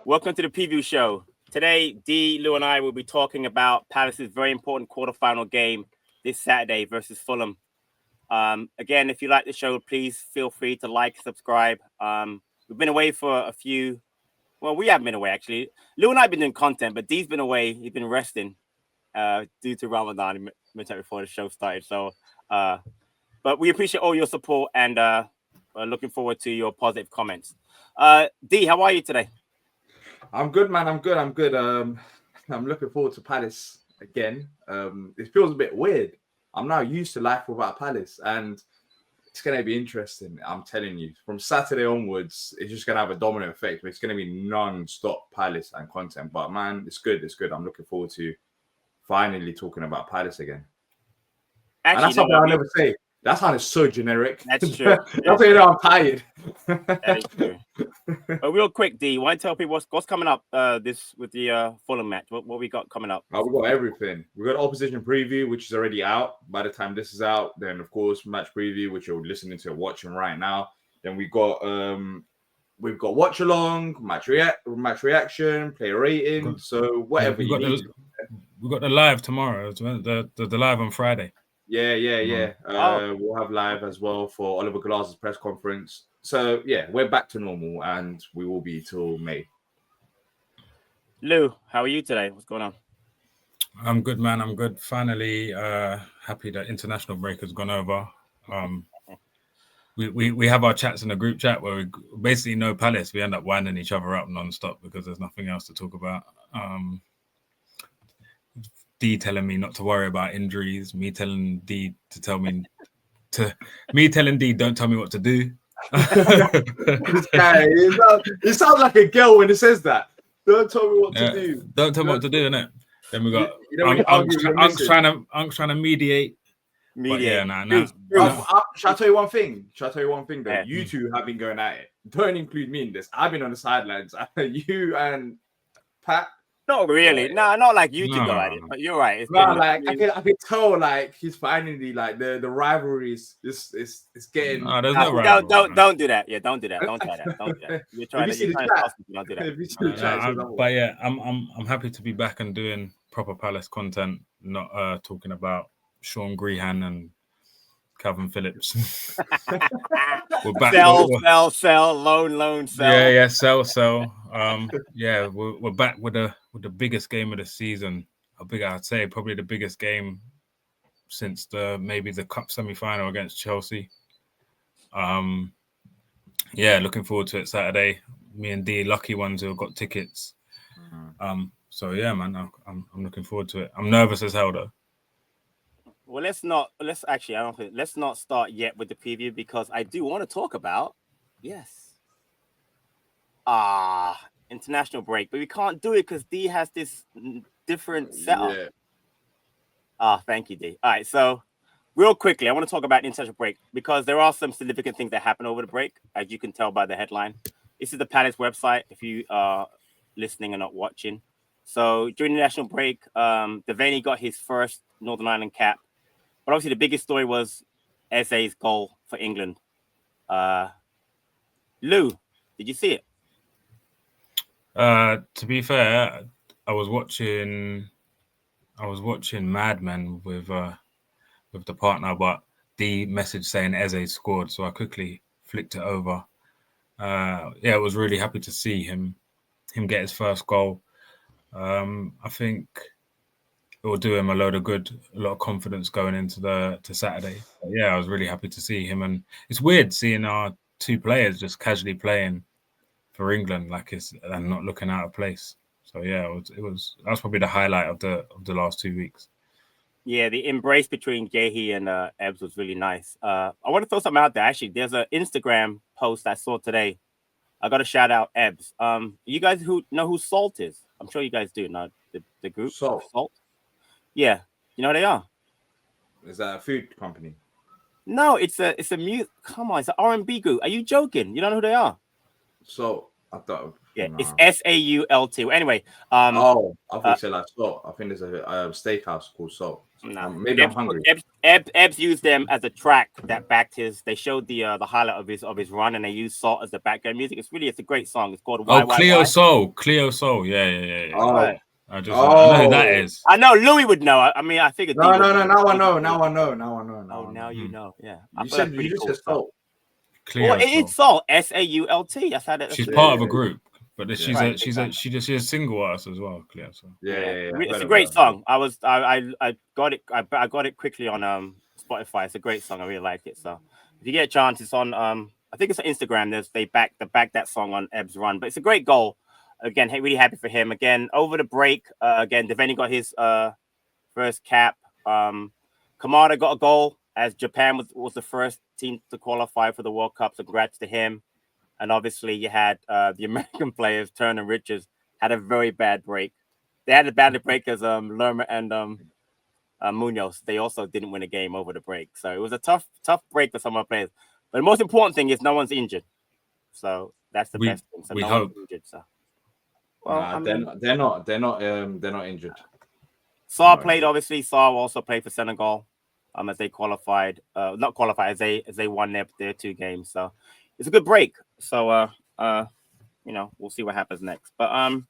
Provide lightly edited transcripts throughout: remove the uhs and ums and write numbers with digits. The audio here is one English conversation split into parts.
Welcome to the preview show. Today, D, Lou, and I will be talking about Palace's very important quarterfinal game this Saturday versus Fulham. Again, if you like the show, please feel free to like, subscribe. We've been away for a few. Well, we haven't been away actually. Lou and I have been doing content, but D's been away. He's been resting due to Ramadan before the show started. So, but we appreciate all your support and we're looking forward to your positive comments. D, how are you today? I'm good, man. I'm good. I'm looking forward to Palace again. It feels a bit weird. I'm now used to life without Palace, and it's gonna be interesting. I'm telling you, from Saturday onwards, it's just gonna have a domino effect. It's gonna be non-stop Palace and content. But man, it's good. It's good. I'm looking forward to finally talking about Palace again. Actually, and that's something I'll never say. That sounded so generic. That's true. That's why I'm tired. That is true. But real quick, D, why don't you tell people what's coming up this with the Fulham match? What we got coming up? We got everything. We got opposition preview, which is already out. By the time this is out, then of course match preview, which you're listening to, watching right now. Then we've got watch along, match reaction, player rating. So whatever you need. We got the live tomorrow. The live on Friday. Yeah. We'll have live as well for Oliver Glas's press conference. So yeah, we're back to normal, and we will be till May. Lou, how are you today? What's going on? I'm good, man. I'm good. Finally, happy that international break has gone over. We have our chats in the group chat where we basically know Palace. We end up winding each other up non-stop because there's nothing else to talk about. D telling me not to worry about injuries, me telling D to tell me me telling D don't tell me what to do. This guy, it sounds like a girl when it says that. Don't tell me what to do. Don't tell me what to do, innit? Then we got Unk's trying to mediate. Yeah, Shall I tell you one thing? Though? Yeah. You two have been going at it. Don't include me in this. I've been on the sidelines. You and Pat. Not really. No, not like you two go at it. But you're right. I can tell like he's finally like the rivalry is getting. There's no rivalry. Don't do that. Yeah, don't do that. Don't try that. Don't do that. You're trying to don't do that. But yeah, I'm happy to be back and doing proper Palace content, not talking about Sean Grehan and Calvin Phillips. We're back. Sell, loan, sell. Yeah, sell. We're back with the biggest game of the season. I'd say probably the biggest game since maybe the cup semi-final against Chelsea. Looking forward to it Saturday. Me and D, lucky ones who have got tickets. So yeah, man, I'm looking forward to it. I'm nervous as hell though. Well, let's not start yet with the preview because I do want to talk about international break, but we can't do it because D has this different setup. Thank you, D. All right, so real quickly, I want to talk about international break because there are some significant things that happen over the break, as you can tell by the headline. This is the Palace website if you are listening and not watching. So during the national break, Devaney got his first Northern Ireland cap. But obviously, the biggest story was Eze's goal for England. Lou, did you see it? To be fair, I was watching Mad Men with the partner, but the message saying Eze scored, so I quickly flicked it over. I was really happy to see him get his first goal. I think it will do him a lot of confidence going into Saturday. But yeah, I was really happy to see him, and it's weird seeing our two players just casually playing for England and not looking out of place. So yeah, that was probably the highlight of the last 2 weeks. Yeah, the embrace between Gehi and Ebbs was really nice. I want to throw something out there. Actually, there's an Instagram post I saw today. I got to shout out Ebbs. You guys who know who Salt is? I'm sure you guys do. Know the group Salt. Yeah, you know who they are. Is that a food company? No, it's a mute. Come on, it's an R&B group. Are you joking? You don't know who they are? So I thought. Yeah, it's SAULT. Anyway, I thought you said like Salt. I think there's a steakhouse called Salt. No, maybe I'm hungry. Ebbs used them as a track that backed his. They showed the highlight of his run, and they used Salt as the background music. It's a great song. It's called Why. Cleo Soul. Yeah. Oh, Right. I know who that is. I know Louis would know. I mean, I figured. No. Now I know. Oh, now you know. Yeah. You just said Salt. Well, it's Salt. SAULT. That's how that. She's part of a group, but she's Right, she's a single artist as well. Cleo Soul. Yeah. It's a great song. I got it. I got it quickly on Spotify. It's a great song. I really like it. So if you get a chance, it's on I think it's on Instagram. They back that song on Ebbs Run, but it's a great goal. Again, really happy for him. Again, over the break, again, Devaney got his first cap. Kamada got a goal as Japan was the first team to qualify for the World Cup. So congrats to him. And obviously you had the American players, Turner and Richards, had a very bad break. They had a bad break as Lerma and Munoz. They also didn't win a game over the break. So it was a tough break for some of the players. But the most important thing is no one's injured. So that's the best thing. So we no hope. one's injured. So they're not injured. Saar played, obviously. Saar also played for Senegal as they qualified. Not qualified, as they won their 2 games. So it's a good break. So we'll see what happens next. But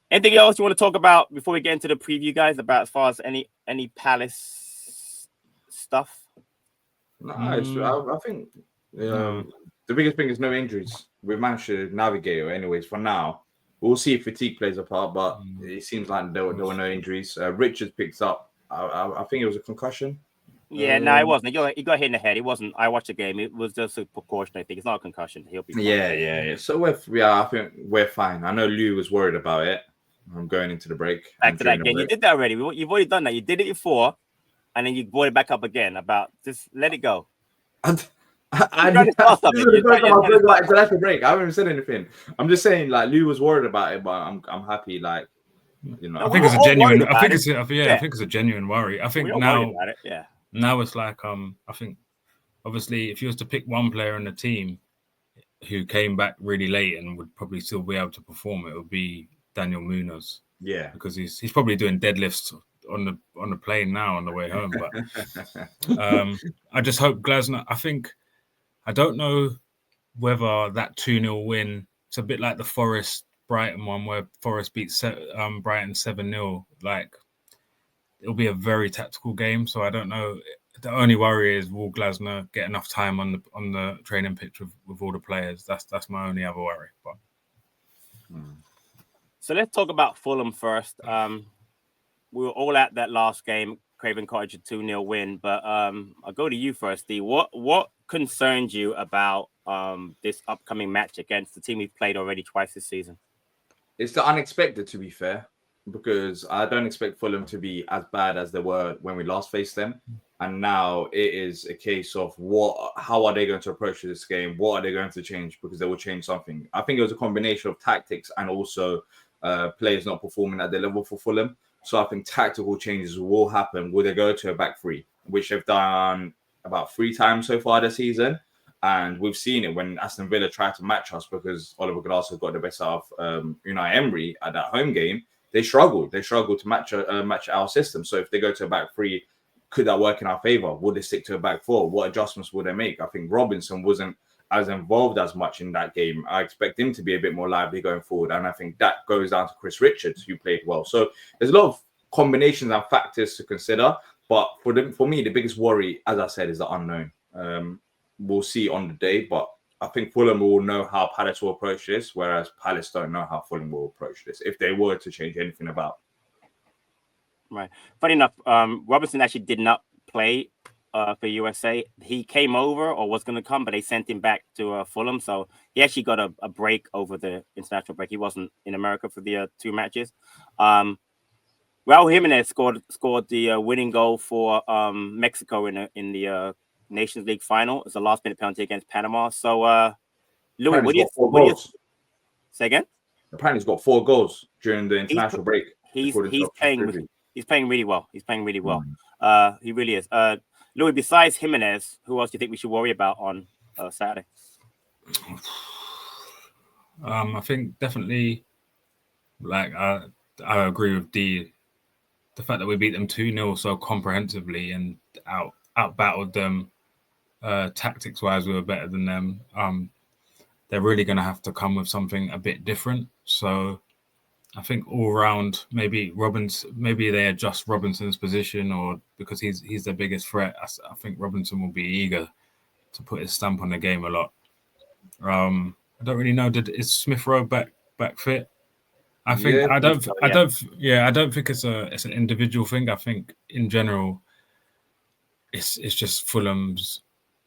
anything else you want to talk about before we get into the preview, guys, about as far as any Palace stuff? No, I think the biggest thing is no injuries. We've managed to navigate it anyways for now. We'll see if fatigue plays a part, but it seems like there were no injuries. Richards picks up. I think it was a concussion. Yeah, no, it wasn't. He got hit in the head. It wasn't. I watched the game. It was just a precaution. I think it's not a concussion. He'll be fine. Yeah. So I think we're fine. I know Lou was worried about it. I'm going into the break. Back to that game. You did that already. You've already done that. You did it before, and then you brought it back up again. About just let it go. I did like break. I haven't even said anything. I'm just saying, like, Lou was worried about it, but I'm happy. Like, I think it's a genuine. I think it's a genuine worry. I think now it's like I think obviously if you was to pick one player in the team who came back really late and would probably still be able to perform, it would be Daniel Munoz. Yeah, because he's probably doing deadlifts on the plane now on the way home. But I just hope Glasner. I don't know whether that 2-0 win. It's a bit like the Forest Brighton one where Forest beats Brighton 7-0. Like, it'll be a very tactical game. So I don't know. The only worry is will Glasner get enough time on the training pitch with all the players? That's my only other worry. But so let's talk about Fulham first. We were all at that last game, Craven Cottage, a 2-0 win. But I'll go to you first, Steve. What concerns you about this upcoming match against the team we've played already twice this season? It's the unexpected, to be fair, because I don't expect Fulham to be as bad as they were when we last faced them. And now it is a case of how are they going to approach this game? What are they going to change? Because they will change something. I think it was a combination of tactics and also players not performing at their level for Fulham. So I think tactical changes will happen. Will they go to a back 3, which they've done about 3 times so far this season? And we've seen it when Aston Villa tried to match us because Oliver Glasgow got the best out of Unai Emery at that home game. They struggled. They struggled to match our system. So if they go to a back 3, could that work in our favour? Would they stick to a back 4? What adjustments would they make? I think Robinson wasn't as involved as much in that game. I expect him to be a bit more lively going forward. And I think that goes down to Chris Richards, who played well. So there's a lot of combinations and factors to consider. But for me, the biggest worry, as I said, is the unknown. We'll see on the day. But I think Fulham will know how Palace will approach this, whereas Palace don't know how Fulham will approach this, if they were to change anything about. Right. Funny enough, Robinson actually did not play for USA. He came over or was going to come, but they sent him back to Fulham. So he actually got a break over the international break. He wasn't in America for the 2 matches. Raul Jimenez scored the winning goal for Mexico in the Nations League final. It's a last-minute penalty against Panama. So, Louis, what do you say again? Apparently, he's got 4 goals during the international break. He's playing really well. He really is. Louis, besides Jimenez, who else do you think we should worry about on Saturday? I think definitely, like I agree with D. the fact that we beat them 2-0 so comprehensively and out battled them tactics wise, we were better than them. They're really going to have to come with something a bit different. So I think all round, maybe they adjust Robinson's position, or because he's their biggest threat. I think Robinson will be eager to put his stamp on the game a lot. I don't really know. Is Smith Rowe back fit? I think Yeah, I don't think it's an individual thing. I think in general, it's just Fulham's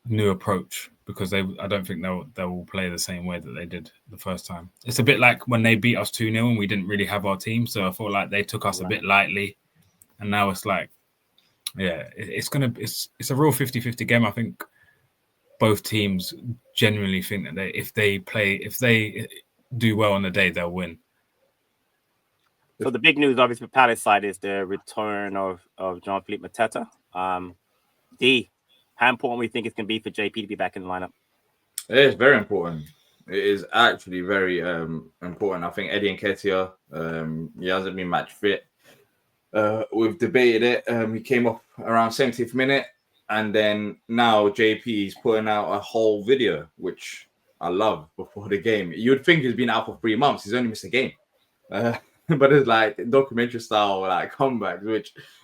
new approach, because I don't think they'll play the same way that they did the first time. It's a bit like when they beat us 2-0 and we didn't really have our team, so I felt like they took us a bit lightly, and now it's like, it's a real 50-50 game. I think both teams genuinely think that if they do well on the day, they'll win. So the big news, obviously, for Palace side is the return of Jean-Philippe Mateta. D, how important we think it's going to be for JP to be back in the lineup? It is very important. It is actually very important. I think Eddie Nketiah, he hasn't been match fit. We've debated it. He came off around 70th minute, and then now JP is putting out a whole video, which I love, before the game. You'd think he's been out for 3 months. He's only missed a game. But it's like documentary style, like comebacks,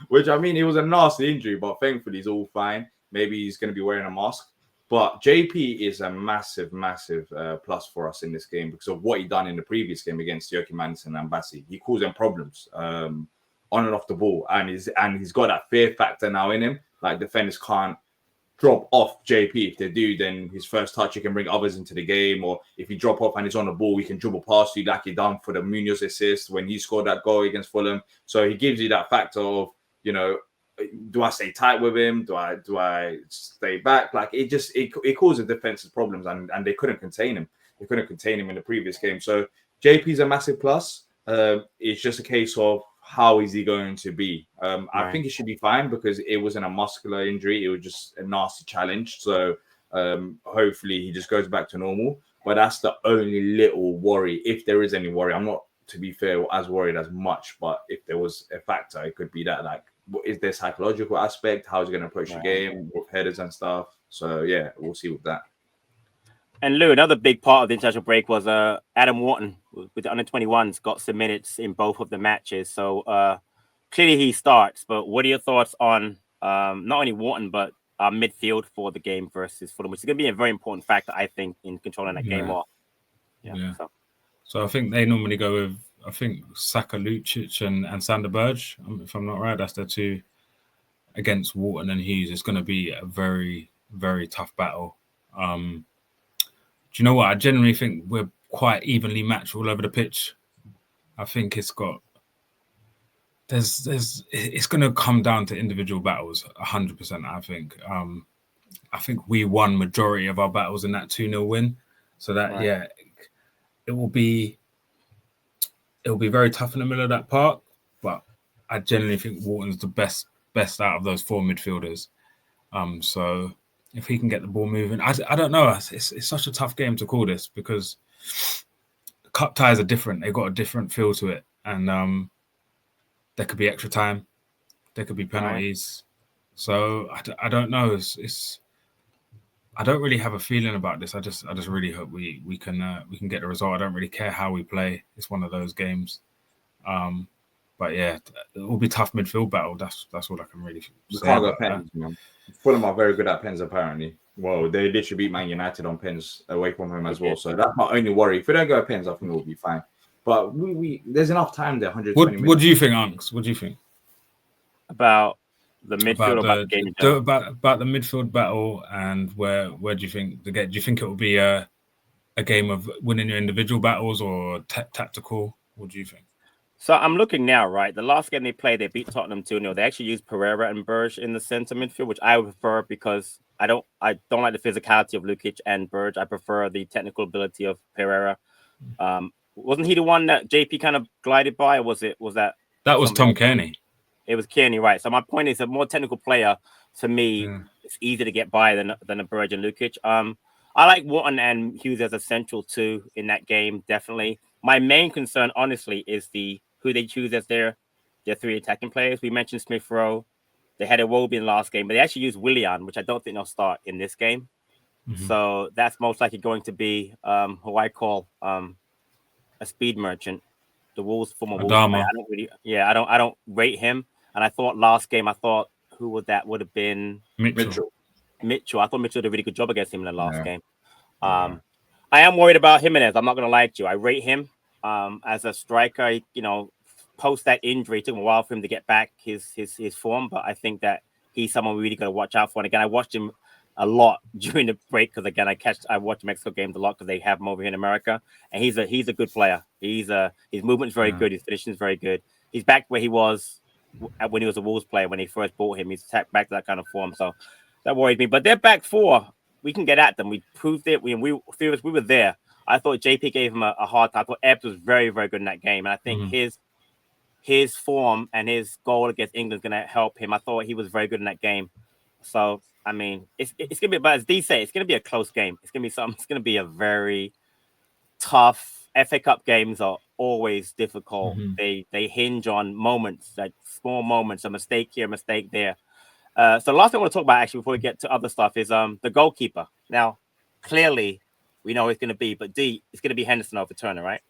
which I mean, it was a nasty injury, but thankfully he's all fine. Maybe he's going to be wearing a mask. But JP is a massive plus for us in this game because of what he done in the previous game against Joachim Andersen and Bassi. He caused them problems on and off the ball, and he's got that fear factor now in him. Like, defenders can't drop off JP. If they do, then his first touch, he can bring others into the game. Or if you drop off and he's on the ball, he can dribble past you, like he done for the Munoz assist when he scored that goal against Fulham. So he gives you that factor of, do I stay tight with him? Do I stay back? Like, it causes defensive problems, and they couldn't contain him. They couldn't contain him in the previous game. So JP's a massive plus. It's just a case of how is he going to be? I think he should be fine because it wasn't a muscular injury. It was just a nasty challenge. So hopefully he just goes back to normal. But that's the only little worry, if there is any worry. I'm not, to be fair, as worried as much. But if there was a factor, it could be that, like, is there psychological aspect? How is he going to approach the game with headers and stuff? So, yeah, we'll see with that. And Lou, another big part of the international break was Adam Wharton with the under-21s got some minutes in both of the matches. So clearly he starts. But what are your thoughts on not only Wharton, but midfield for the game versus Fulham, which is going to be a very important factor, I think, in controlling that game off. So I think they normally go with, I think, Saka, Lucic and Sander Berge. If I'm not right, that's the two against Wharton and Hughes. It's going to be a very, very tough battle. Do you know what? I generally think we're quite evenly matched all over the pitch. I think it's going to come down to individual battles, 100%. I think we won majority of our battles in that 2-0 win. So that it will be very tough in the middle of that park. But I generally think Wharton's the best out of those four midfielders. So if he can get the ball moving, I don't know. It's such a tough game to call this because cup ties are different. They've got a different feel to it, and there could be extra time, there could be penalties. So I don't know. I don't really have a feeling about this. I just really hope we can get the result. I don't really care how we play. It's one of those games. But yeah, it will be tough midfield battle. That's all I can really say. You can't go pens, man. Fulham are very good at pens, apparently. Well, they literally beat Man United on pens away from home as well. So that's my only worry. If we don't go pens, I think we'll be fine. But we there's enough time there. 120 minutes. What do you think, Unks? What do you think about the midfield, about the game? About the midfield battle, and where do you think the game? Do you think it will be a game of winning your individual battles or tactical? What do you think? So I'm looking now, right? The last game they played, they beat Tottenham 2-0. They actually used Pereira and Berge in the center midfield, which I would prefer because I don't like the physicality of Lukic and Berge. I prefer the technical ability of Pereira. Wasn't he the one that JP kind of glided by, or was that? That was Tom Kearney. It was Kearney, right? So my point is, a more technical player to me, it's easier to get by than a Berge and Lukic. I like Wharton and Hughes as a central two in that game, definitely. My main concern, honestly, is who they choose as their their 3 attacking players. We mentioned Smith Rowe. They had a Iwobi in the last game, but they actually used Willian, which I don't think they'll start in this game. Mhm. So that's most likely going to be who I call a speed merchant. The Wolves former Wolves player. I don't rate him. And I thought last game, who would that would have been Mitchell. I thought Mitchell did a really good job against him in the last game. Yeah. I am worried about Jimenez. I'm not going to lie to you. I rate him as a striker. Post that injury, it took him a while for him to get back his form, but I think that he's someone we really got to watch out for. And again, I watched him a lot during the break because again, I watch Mexico games a lot because they have him over here in America, and he's a good player. His movement is very good. His finishing is very good. He's back where he was when he was a Wolves player when they first bought him. He's back to that kind of form, so that worried me. But their back four, we can get at them. We proved it. We were there. I thought JP gave him a hard time. I thought Ebbs was very, very good in that game, and I think his form and his goal against England is going to help him. I thought he was very good in that game. So, I mean, it's going to be, but as D said, it's going to be a close game. It's going to be a very tough. FA Cup games are always difficult. They hinge on moments, like small moments, a mistake here, a mistake there. So the last thing I want to talk about actually before we get to other stuff is the goalkeeper. Now, clearly, we know it's going to be, but D, it's going to be Henderson over Turner, right?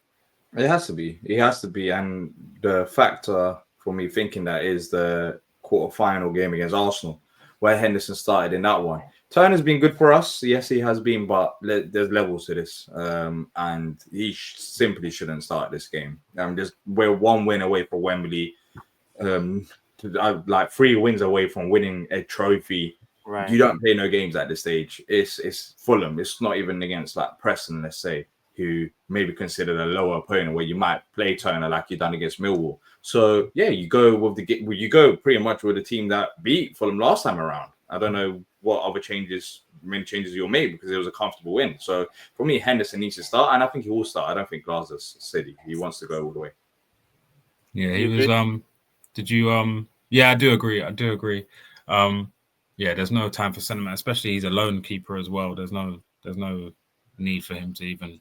It has to be. It has to be. And the factor for me thinking that is the quarter-final game against Arsenal, where Henderson started in that one. Turner's been good for us. Yes, he has been, but there's levels to this. And he simply shouldn't start this game. We're 1 win away from Wembley. Like 3 wins away from winning a trophy. Right. You don't play no games at this stage. It's Fulham. It's not even against like Preston, let's say, who may be considered a lower opponent where you might play Turner like you done against Millwall. So yeah, you go pretty much with the team that beat Fulham last time around. I don't know what other many changes you'll make because it was a comfortable win. So for me, Henderson needs to start, and I think he will start. I don't think Glasner's City. He wants to go all the way. Yeah, he was. Did you? Yeah, I do agree. Yeah, there's no time for sentiment, especially he's a lone keeper as well. There's no need for him to even.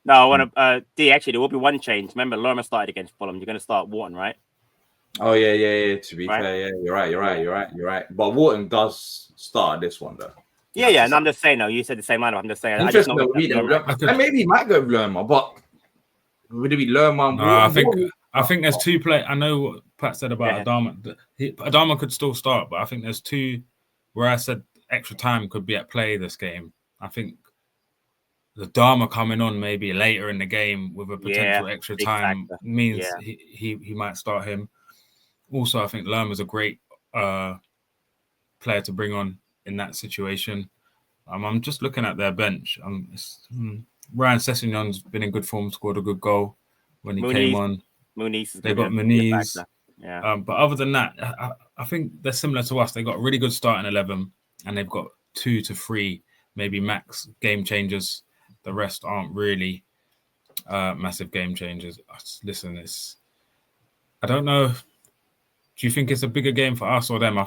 No, I want to. D, actually, there will be one change. Remember, Lerma started against Fulham. You're going to start Wharton, right? Oh yeah. To be fair, yeah, you're right. But Wharton does start this one though. Yeah. And I'm just saying, no, you said the same line. I'm just saying. Interesting. And maybe he might go with Lerma, but would it be Lerma? No, I think there's 2 players. I know what Pat said about Adama. Adama could still start, but I think there's 2 where I said extra time could be at play this game. I think the Adama coming on maybe later in the game with a potential extra time means he might start him. Also, I think Lerma's a great player to bring on in that situation. I'm just looking at their bench. Ryan Sessegnon's been in good form, scored a good goal when he came on. They got Muniz. Yeah. But other than that, I think they're similar to us. They got a really good starting 11, and they've got 2 to 3 maybe max game changers. The rest aren't really massive game changers. Listen, I don't know. Do you think it's a bigger game for us or them?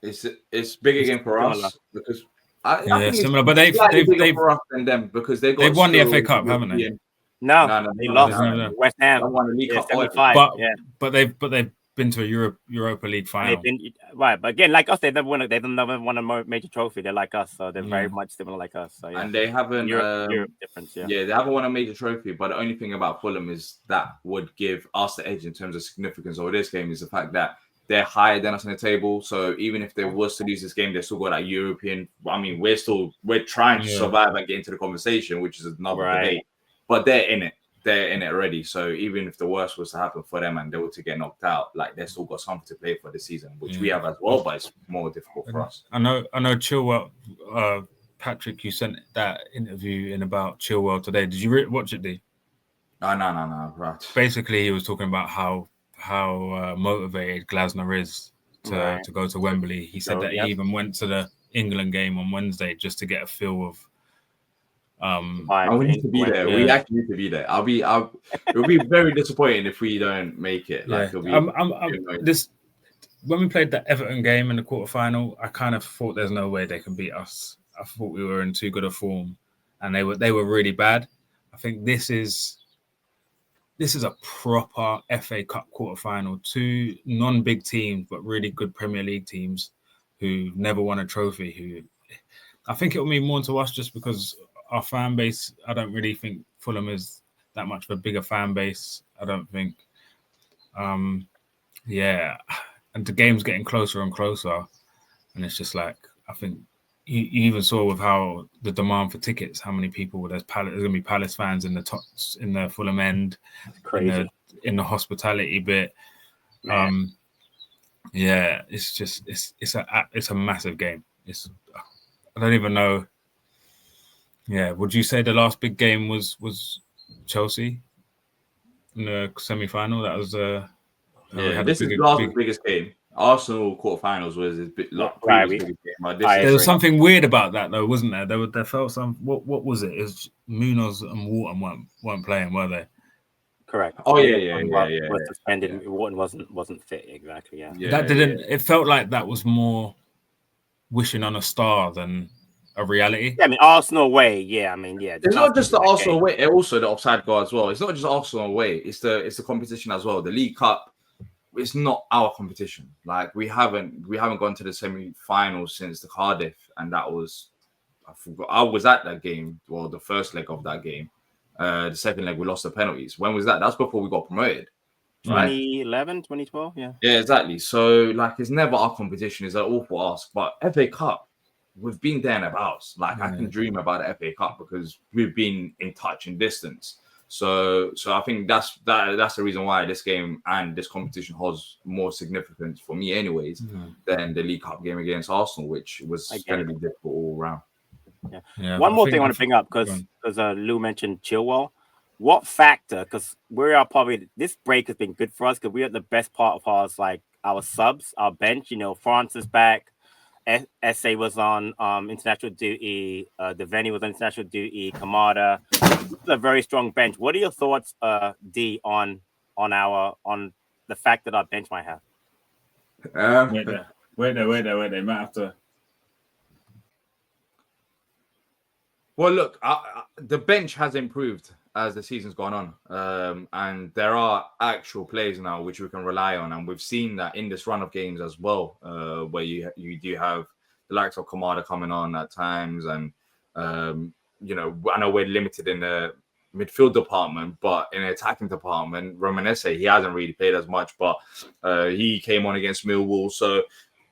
It's bigger game for us because I think similar. But they've for us than them because they've won the FA Cup, haven't they? No, they lost. West Ham. They won the League Cup. 75. But they've been to a Europa League final. Right, but again, like us, they've never won a major trophy. They're like us, so they're very much similar like us. So, and they haven't Europe difference. Yeah, they haven't won a major trophy. But the only thing about Fulham is that would give us the edge in terms of significance of this game is the fact that they're higher than us on the table. So even if they was to lose this game, they still got that European. I mean, we're trying to survive and get into the conversation, which is another debate. But they're in it. They're in it already. So even if the worst was to happen for them and they were to get knocked out, like they still got something to play for this season, which we have as well, but it's more difficult for us. I know Chilwell, Patrick, you sent that interview in about Chilwell today. Did you watch it, D? No. Right. Basically, he was talking about how motivated Glasner is to go to Wembley. He said that he even went to the England game on Wednesday just to get a feel of. We need to be there. We actually need to be there. It'll be very disappointing if we don't make it. Like it'll be. When we played the Everton game in the quarterfinal, I kind of thought there's no way they can beat us. I thought we were in too good a form, and they were really bad. I think this is this is a proper FA Cup quarterfinal. 2 non-big teams, but really good Premier League teams who never won a trophy. Who I think it will mean more to us just because our fan base. I don't really think Fulham is that much of a bigger fan base. I don't think. Yeah, and the game's getting closer and closer, and it's just like I think you even saw with how the demand for tickets, how many people there's going to be Palace fans in the Fulham end, Crazy. in the hospitality bit. Yeah, it's just it's a massive game. I don't even know. Yeah, would you say the last big game was Chelsea in the semi-final? That was this is last biggest game. Arsenal quarterfinals was his previous biggest game. But there was something weird about that, though, wasn't there? There felt some. What was it? It was Munoz and Wharton weren't playing, were they? Correct. Oh yeah. Was suspended. Yeah. Wharton wasn't fit exactly. Yeah. That didn't. It felt like that was more wishing on a star than a reality. Yeah, I mean Arsenal away. Yeah, I mean It's not just the Arsenal away. Also the offside goal as well. It's not just Arsenal away. It's the competition as well. The League Cup. It's not our competition. Like we haven't gone to the semi-finals since the Cardiff, and that was I forgot. I was at that game. Well, the first leg of that game. The second leg we lost the penalties. When was that? That's before we got promoted. 2011, 2012. Yeah. Yeah, exactly. So like, it's never our competition. It's an awful ask. But FA Cup, we've been there and abouts. Like I can dream about the FA Cup because we've been in touch and distance. So I think that's the reason why this game and this competition holds more significance for me, anyways, than the League Cup game against Arsenal, which was going to be difficult all around. Yeah. One more thing I want to bring up because Lou mentioned Chilwell. What factor? Because we are probably this break has been good for us because we're at the best part of ours, like our subs, our bench. You know, France is back. SA was on international duty. Deveni was on international duty. Kamada, a very strong bench. What are your thoughts, D, on the fact that our bench might have? Wait there. Might have to. Well, look, the bench has improved as the season's gone on, and there are actual players now which we can rely on, and we've seen that in this run of games as well, where you do have the likes of Kamada coming on at times, and you know, I know we're limited in the midfield department, but in the attacking department, Romanese, he hasn't really played as much, but he came on against Millwall, so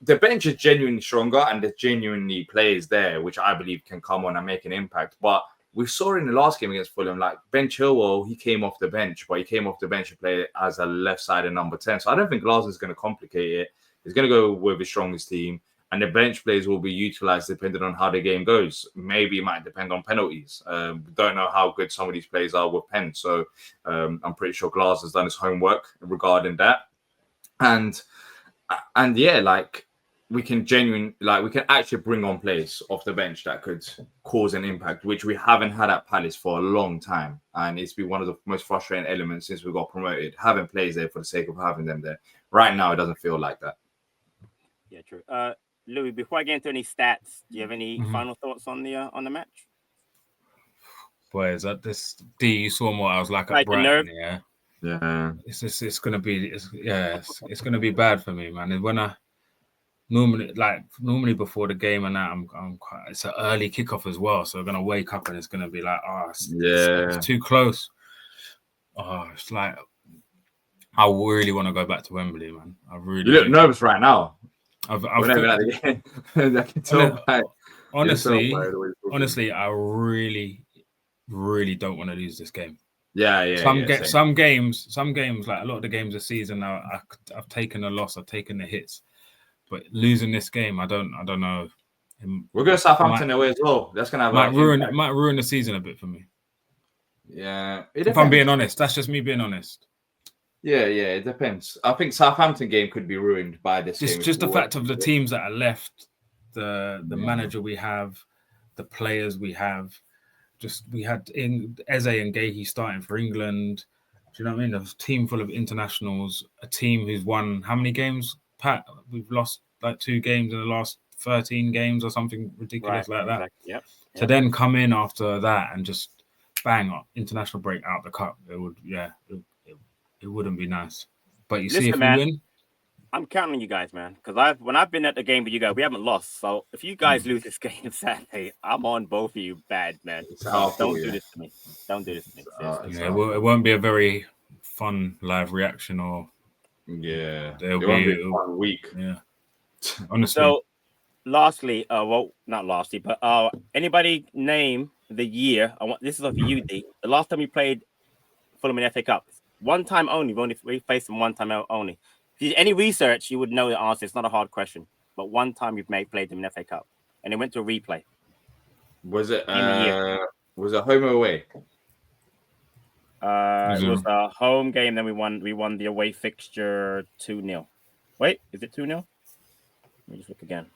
the bench is genuinely stronger, and there's genuinely players there which I believe can come on and make an impact. But we saw in the last game against Fulham, like Ben Chilwell, he came off the bench, but he came off the bench to play as a left-sided number 10. So I don't think Glasner's going to complicate it. He's going to go with his strongest team, and the bench players will be utilised depending on how the game goes. Maybe it might depend on penalties. Don't know how good some of these players are with pens. So I'm pretty sure Glasner's done his homework regarding that. And yeah, like we can actually bring on players off the bench that could cause an impact, which we haven't had at Palace for a long time. And it's been one of the most frustrating elements since we got promoted, having players there for the sake of having them there. Right now, it doesn't feel like that. Yeah, true. Louis, before I get into any stats, do you have any final thoughts on the match? Boy, is that this D? You saw what I was like at Brighton, yeah. Yeah, it's gonna be bad for me, man. When I normally before the game and that, I'm quite. It's an early kickoff as well, so I'm gonna wake up and it's gonna be like, it's too close. It's like I really want to go back to Wembley, man. I really. You look nervous right now. Honestly, I really, really don't want to lose this game. Yeah. Some games, like a lot of the games this season, I've taken a loss, I've taken the hits, but losing this game, I don't know. We're going to Southampton away as well. That's going to have might ruin the season a bit for me. Yeah, if I'm being honest, that's just me being honest. Yeah, it depends. I think Southampton game could be ruined by this. Just the fact of the teams that are left, the manager we have, the players we have. We had Eze and Gahey starting for England. Do you know what I mean? A team full of internationals, a team who's won how many games, Pat? We've lost like 2 games in the last 13 games or something ridiculous like that. Exactly. Yep. To then come in after that and just bang international break out the cup, it it wouldn't be nice. But you see, Listen, if we man. win, I'm counting on you guys, man, because when I've been at the game with you guys, we haven't lost. So if you guys lose this game Saturday, I'm on both of you bad, man. So don't do this to me. Don't do this to me. It won't be a very fun live reaction, or it there'll won't be be a fun week. Yeah, honestly. So, lastly, well, not lastly, but anybody name the year? This is for you, D. The last time we played Fulham in FA Cup, one time only. We faced them one time only. If you did any research, you would know the answer. It's not a hard question, but one time we've played them in FA Cup, and they went to a replay. Was it home or away? It was a home game. Then we won the away fixture 2-0. Wait, is it 2-0? Let me just look again.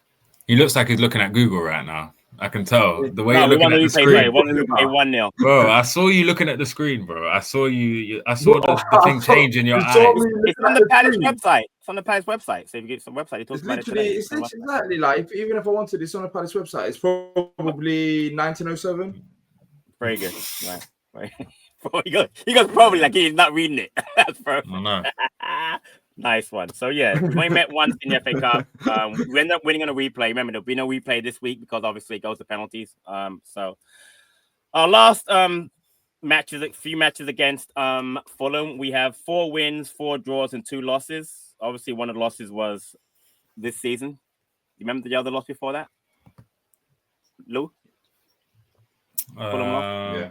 He looks like he's looking at Google right now. I can tell the way you're looking at the screen. 1-0. Bro, I saw you looking at the screen, bro. I saw you. I saw the thing change in your eyes. It's on the Palace website. It's on the Palace website. So if you get some website, it's literally exactly like even if I wanted, it's on the Palace website. It's probably 1907. Very good. Right. He goes probably like he's not reading it. That's perfect. I know. Nice one. So yeah, we only met once in the FA Cup. We ended up winning on a replay. Remember, there'll be no replay this week because obviously it goes to penalties. So our last few matches against Fulham, we have 4 wins, 4 draws, and 2 losses. Obviously, one of the losses was this season. You remember the other loss before that? Lou? Fulham loss? Yeah.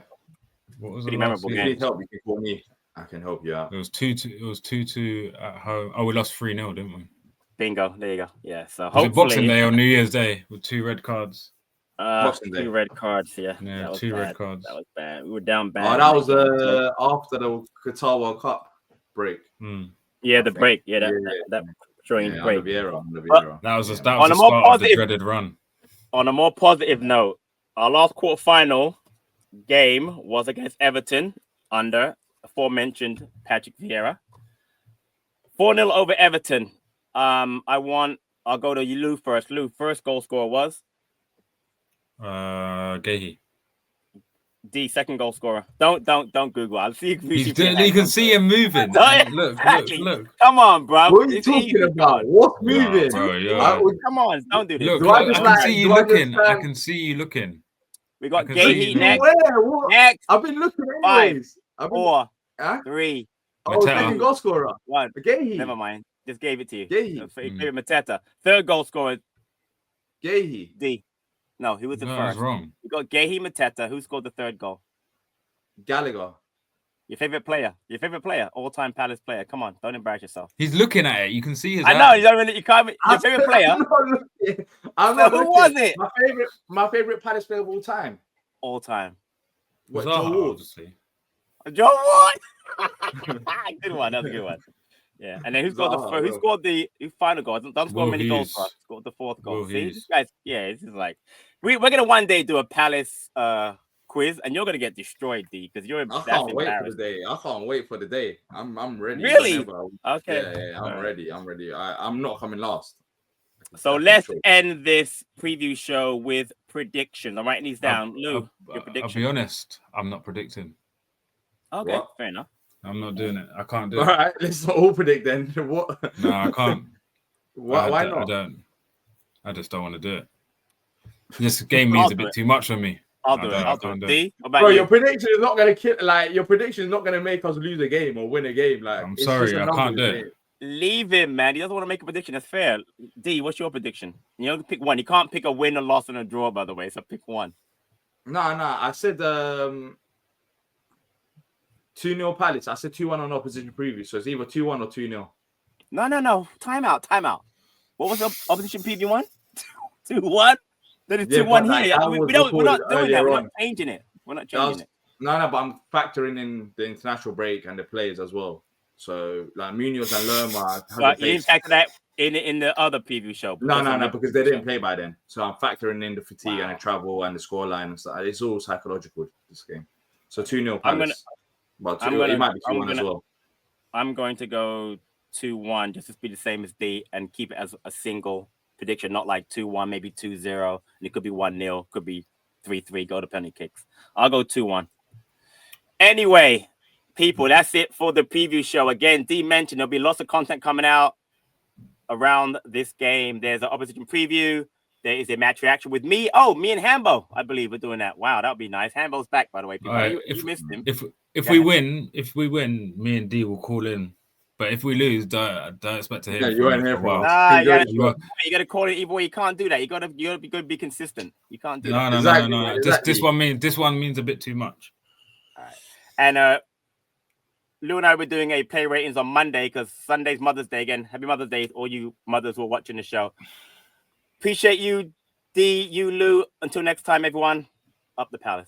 What was pretty memorable game? If you need help, you can call me. I can help you out. It was 2-2. It was 2-2 at home. Oh, we lost 3-0, didn't we? Bingo. There you go. Yeah. So hopefully, was it Boxing Day or New Year's Day with 2 red cards? Boxing Day. 2 red cards. Yeah. Yeah, 2 red cards. That was bad. We were down bad. Oh, that was after the Qatar World Cup break. Yeah, the break. Yeah, that showing break. That was the start of the dreaded run. On a more positive note, our last quarterfinal game was against Everton under aforementioned Patrick Vieira. 4-0 over Everton. I'll go to Lou first. Lou, first goal scorer was? Gahey. D, second goal scorer. Don't Google. I'll see you can see him moving. Look. Come on, bro. What are you talking about? What's moving? Come on, don't do this. Look, I can see you looking. I can see you looking. We got Gahey next. Next. I've been looking anyways. 5, 4, 3. Oh, second goal scorer. 1. Gahey. Never mind. Just gave it to you. Gahey. Favorite Mateta. Third goal scorer. Gahey. D. No, he was the first. I was wrong. We got Gahey, Mateta. Who scored the third goal? Gallagher. Your favorite player. All-time Palace player. Come on, don't embarrass yourself. He's looking at it. You can see his. I know. You can't. Your favorite player. I'm not who was it? My favorite Palace player of all time. All time. What? Joe Ward. Obviously. Joe Ward. Good one. That's a good one. Yeah. And then who scored the final goal? Don't score many goals for us. Scored the 4th goal. See, this guy's. Yeah, this is like we're gonna one day do a Palace quiz, and you're gonna get destroyed, D, because you're. I can't wait for the day. I can't wait for the day. I'm ready. Really? Okay. Yeah. I'm ready. I'm not coming last. So let's end this preview show with predictions. I'm writing these down. Lou, your prediction. I'll be honest. I'm not predicting. Okay, fair enough. I'm not doing it. I can't do it. All right, let's not all predict then. What? No, I can't. Why not? I just don't want to do it. This game means a bit too much for me. I'll do it. D, bro, your prediction is not going to kill. Like your prediction is not going to make us lose a game or win a game. Like I'm sorry, I can't do it. Leave him, man. He doesn't want to make a prediction. That's fair. D, what's your prediction? You only pick one. You can't pick a win, a loss, and a draw, by the way. So pick one. No. I said 2-0 Palace. I said 2-1 on opposition preview. So it's either 2-1 or 2-0. No. Time out. What was the opposition preview one? 2-1? Then it's 2-1 here. We're not doing that. We're not changing it. No, but I'm factoring in the international break and the players as well. So, like Munoz and Lerma. But you didn't factor that in the other preview show. No, because they didn't play by then. So I'm factoring in the fatigue and the travel and the scoreline and stuff. It's all psychological, this game. So 2-0 Palace. It might be 2-1 as well. I'm going to go 2-1 just to be the same as D and keep it as a single prediction, not like 2-1, maybe 2-0. And it could be 1-0, could be 3-3, go to penalty kicks. I'll go 2-1. Anyway, people, that's it for the preview show. Again, D mentioned there'll be lots of content coming out around this game. There's an opposition preview. There is a match reaction with me. Oh, me and Hambo, I believe we're doing that. Wow, that would be nice. Hambo's back, by the way. People. All right, you missed him. If we win, me and D will call in. But if we lose, don't expect to hear. Yeah, you won't hear from us. Nah, You you gotta call it either way. You can't do that. You gotta be consistent. You can't do that. No. Exactly. This one means a bit too much. All right. And Lou and I were doing a play ratings on Monday because Sunday's Mother's Day again. Happy Mother's Day, all you mothers who are watching the show. Appreciate you, D, you, Lou. Until next time, everyone. Up the Palace.